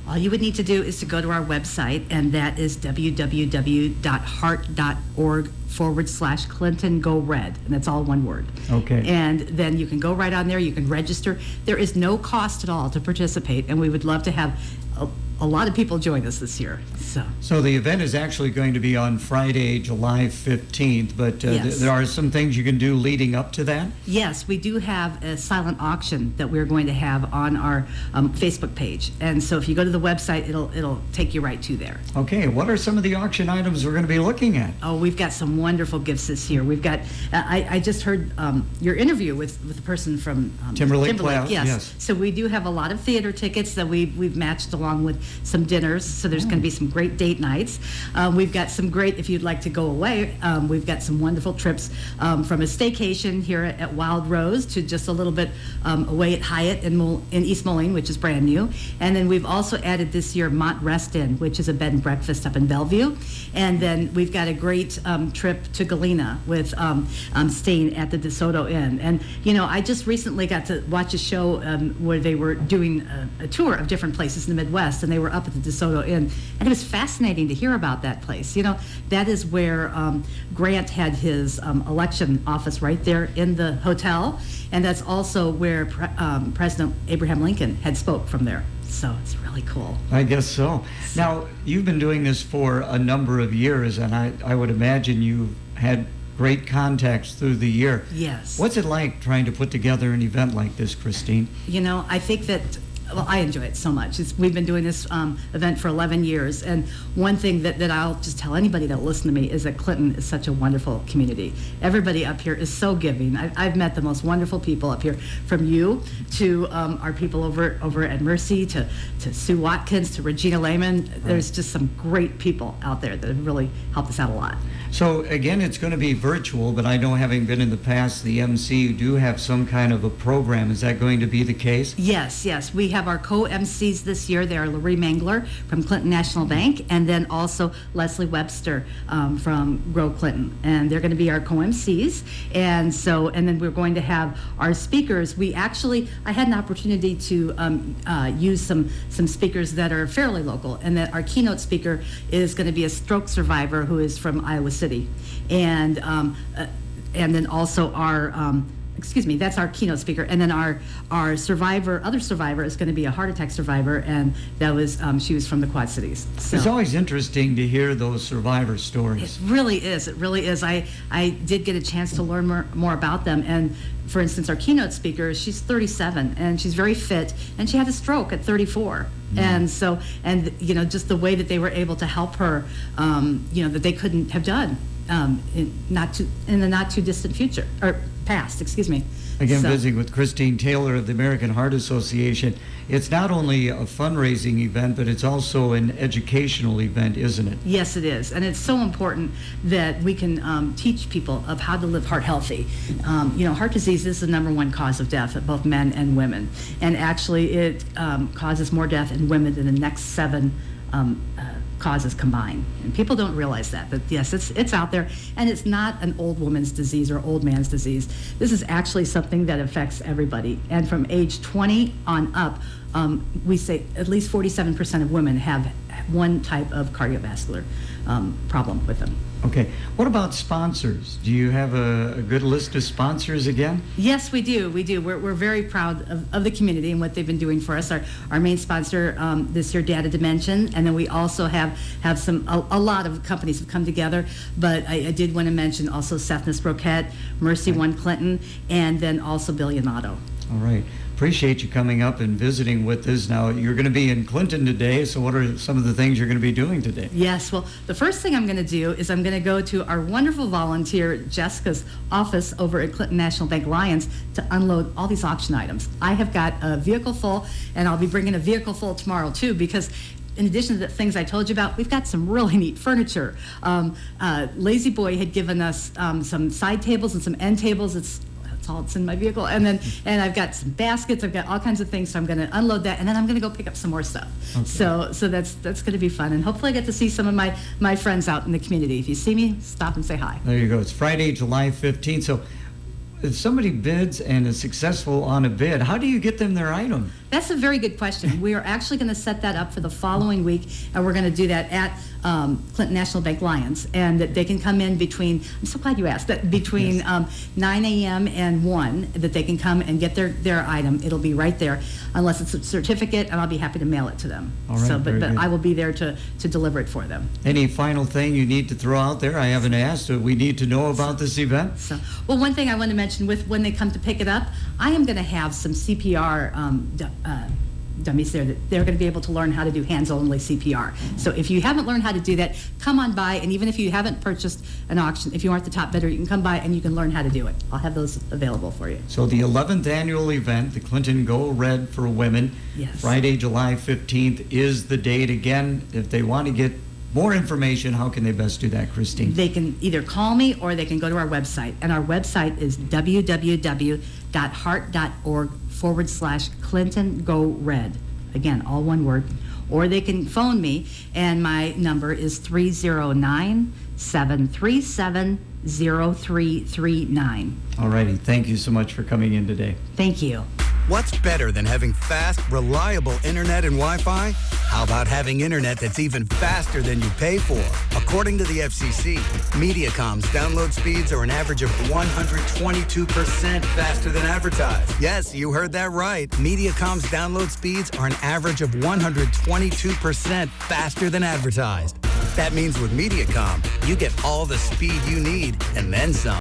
all you would need to do is to go to our website, and that is www.heart.org/Clinton Go Red, and that's all one word. Okay. And then you can go right on there, you can register. There is no cost at all to participate, and we would love to have a lot of people join us this year. So the event is actually going to be on Friday, July 15th, but Yes. there are some things you can do leading up to that? Yes, we do have a silent auction that we're going to have on our Facebook page. And so if you go to the website, it'll take you right to there. Okay, what are some of the auction items we're going to be looking at? Oh, we've got some wonderful gifts this year. We've got, I just heard your interview with the person from Timberlake Playhouse, Yes. yes. So we do have a lot of theater tickets that we've matched along with some dinners. So there's going to be some great date nights. We've got some great, if you'd like to go away, we've got some wonderful trips from a staycation here at Wild Rose to just a little bit away at Hyatt in East Moline, which is brand new. And then we've also added this year Mont Rest Inn, which is a bed and breakfast up in Bellevue. And then we've got a great trip to Galena with staying at the DeSoto Inn. And, you know, I just recently got to watch a show where they were doing a tour of different places in the Midwest, and they were up at the DeSoto Inn. And it was fascinating to hear about that place. You know, that is where Grant had his election office right there in the hotel. And that's also where President Abraham Lincoln had spoke from there. So it's really cool. I guess so. Now, you've been doing this for a number of years, and I would imagine you've had great contacts through the year. Yes. What's it like trying to put together an event like this, Christine? You know, I think that, well, I enjoy it so much. We've been doing this event for 11 years, and one thing that I'll just tell anybody that will listen to me is that Clinton is such a wonderful community. Everybody up here is so giving. I've met the most wonderful people up here, from you to our people over at Mercy, to Sue Watkins, to Regina Lehman. There's just some great people out there that have really helped us out a lot. So again, it's going to be virtual, but I know, having been in the past the MC, you do have some kind of a program. Is that going to be the case? Yes. We have our co-MCs this year. They are Larry Mangler from Clinton National Bank, and then also Leslie Webster from Grow Clinton. And they're going to be our co-MCs. And then we're going to have our speakers. I had an opportunity to use some speakers that are fairly local, and that our keynote speaker is going to be a stroke survivor who is from Iowa City. And then also our that's our keynote speaker. And then our other survivor is going to be a heart attack survivor, and that was she was from the Quad Cities. So It's always interesting to hear those survivor stories. it really is. I did get a chance to learn more about them. And for instance, our keynote speaker, she's 37 and she's very fit, and she had a stroke at 34. And you know, just the way that they were able to help her, you know, that they couldn't have done in the not too distant future, or past, excuse me. Again, visiting with Christine Taylor of the American Heart Association. It's not only a fundraising event, but it's also an educational event, isn't it? Yes, it is. And it's so important that we can teach people of how to live heart healthy. You know, heart disease is the #1 cause of death of both men and women. And actually, it causes more death in women than the next 7 causes combined. And people don't realize that yes, it's out there, and it's not an old woman's disease or old man's disease. This is actually something that affects everybody. And from age 20 on up, we say at least 47% of women have one type of cardiovascular problem with them. Okay. What about sponsors? Do you have a good list of sponsors again? Yes, we do. We're very proud of the community and what they've been doing for us. Our main sponsor this year, Data Dimension, and then we also have a lot of companies have come together. But I did want to mention also Sethnes Broquette, Mercy One Clinton, and then also Billionato. All right. Appreciate you coming up and visiting with us. Now, you're going to be in Clinton today, so what are some of the things you're going to be doing today? Yes, well, the first thing I'm going to do is I'm going to go to our wonderful volunteer, Jessica's office over at Clinton National Bank Lions, to unload all these auction items. I have got a vehicle full, and I'll be bringing a vehicle full tomorrow, too, because in addition to the things I told you about, we've got some really neat furniture. Lazy Boy had given us some side tables and some end tables. That's all that's in my vehicle. And I've got some baskets, I've got all kinds of things, so I'm going to unload that, and then I'm going to go pick up some more stuff. Okay. So that's going to be fun, and hopefully I get to see some of my friends out in the community. If you see me, stop and say hi. There you go. It's Friday, July 15th. So if somebody bids and is successful on a bid, how do you get them their item? That's a very good question. We are actually going to set that up for the following week, and we're going to do that at Clinton National Bank Lions, and that they can come in between, I'm so glad you asked, that between 9 a.m. and 1, that they can come and get their item. It'll be right there, unless it's a certificate, and I'll be happy to mail it to them. All right, So, very but good. I will be there to deliver it for them. Any final thing you need to throw out there? I haven't asked. We need to know about this event. So, well, one thing I want to mention with when they come to pick it up, I am going to have some CPR dummies there that they're going to be able to learn how to do hands-only CPR. So if you haven't learned how to do that, come on by, and even if you haven't purchased an auction, if you aren't the top bidder, you can come by and you can learn how to do it. I'll have those available for you. So the 11th annual event, the Clinton Go Red for Women, Yes. Friday, July 15th is the date. Again, if they want to get more information, how can they best do that, Christine? They can either call me or they can go to our website. And our website is www.heart.org/Clinton Go Red. Again, all one word. Or they can phone me, and my number is 309-737-0339. All righty. Thank you so much for coming in today. Thank you. What's better than having fast, reliable internet and Wi-Fi? How about having internet that's even faster than you pay for? According to the FCC, Mediacom's download speeds are an average of 122% faster than advertised. Yes, you heard that right. Mediacom's download speeds are an average of 122% faster than advertised. That means with Mediacom, you get all the speed you need and then some.